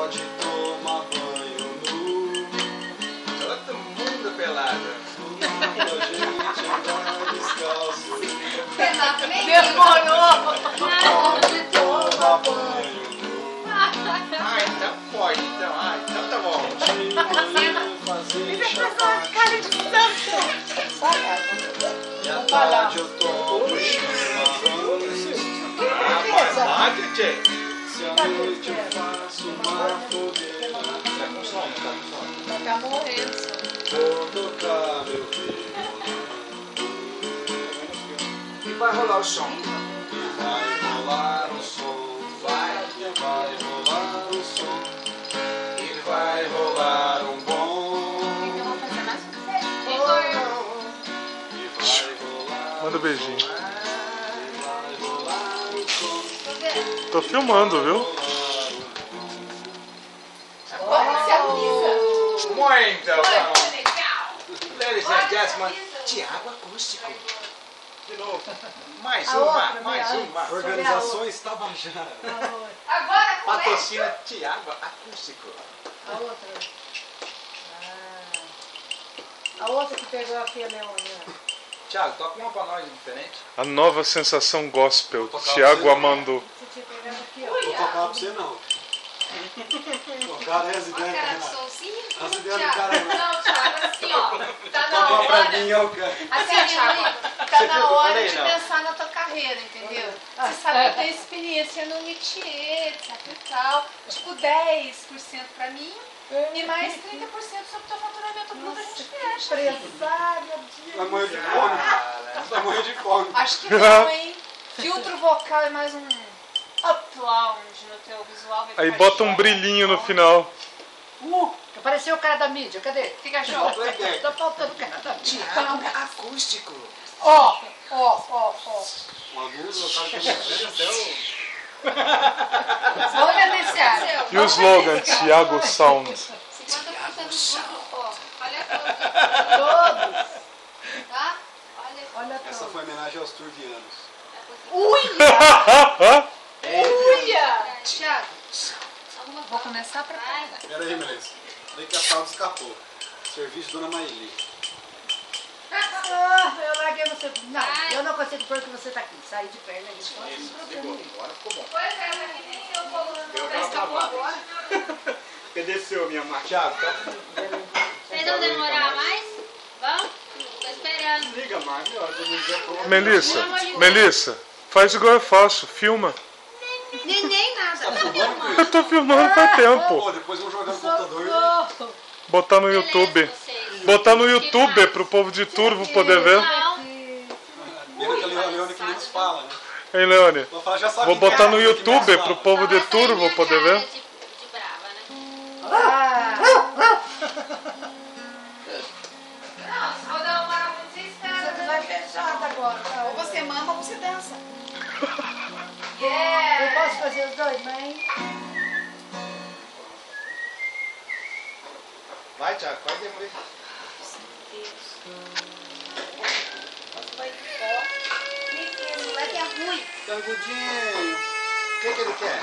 pode tomar banho nu. Todo mundo pelado. A gente anda descalço. Demorou! Pode tomar banho nu. Ah, então pode, então. Ah, então tá bom. De manhã fazer chapate. Cara de santo! E à tarde eu tomo chimarrão. Ah, pode, tchê. Se à noite eu faço uma fogueira. Tá com sono, tá com sono. Tá morrendo. Vou tocar meu violão. E vai rolar o som. E vai rolar o som. E vai rolar o som. E vai rolar um bom. E vai rolar. Manda um beijinho. E vai rolar o som. Tô filmando, viu? Olha, se avisa. Muito bom. Legal. Ladies and gentlemen, Tiago Acústico. De novo. Mais uma. Organizações Tabajara. Agora começa. Patrocina Tiago Acústico. A outra. A outra que pegou aqui a Leônia. Tiago, toca uma pra nós diferente. A nova sensação gospel, Thiago Amando. Você tinha pegado aqui, Vou tocar pra você não. O cara é as ideias do Renato. As ideias do cara não. Não, Thiago, assim, ó. Tá na Tocar pra hora. mim é o cara. Assim, Thiago, tá Você na viu o que eu hora falei, de não? pensar na tua carreira, entendeu? Você sabe que eu tenho experiência no métier, etc e tal. Tipo, 10% pra mim e mais 30% sobre o teu faturamento bruto a gente fecha. Empresária Vai morrer de fome. Vai morrer de fome. Acho que não, hein? Filtro vocal e mais um upload no teu visual. vai Aí ficar bota um show. brilhinho no final. Apareceu o cara da mídia, cadê? Fica show. Tá faltando o cara da mídia. Tiago Acústico. Ó. Um agudo, o cara que é Vamos beneficiar. E o slogan, Thiago Sound. Olha todos. Tá? Olha Essa foi em homenagem aos turvianos. Uia! Thiago, vou começar a preparar. Pera aí, Melissa. Daí que a tal escapou. Serviço Dona Maíli. Eu larguei você. Não, eu não consigo pôr que você tá aqui. Saí de perna ali. Agora ficou bom. Pois é, mas que nem seu bolo Eu não tava escapou travado. agora. Cadê seu, minha marca? Tiago, toca. Vocês vão demorar mais? Vão? Tô esperando. Liga, Marco. Melissa, faz igual eu faço, filma. Nem nada. Eu tô filmando faz tempo. Pô, depois eu vou jogar no computador. Botar no YouTube. Botar no YouTube pro povo de Turvo poder ver. Não. Lembra que a Leone que menos fala, né? Hein, Leone? Vou falar, já sabe Vou quem que é, botar no mas é que menos YouTube fala. pro povo de Turvo poder ver. De brava, né? Vou dar uma desespera. Você vai fechar agora. Ou você mama ou você dança. Eu posso fazer os dois, mãe? Vai, Tiago, pode demorar. Vai que é ruim. Tangudinho. O que ele quer?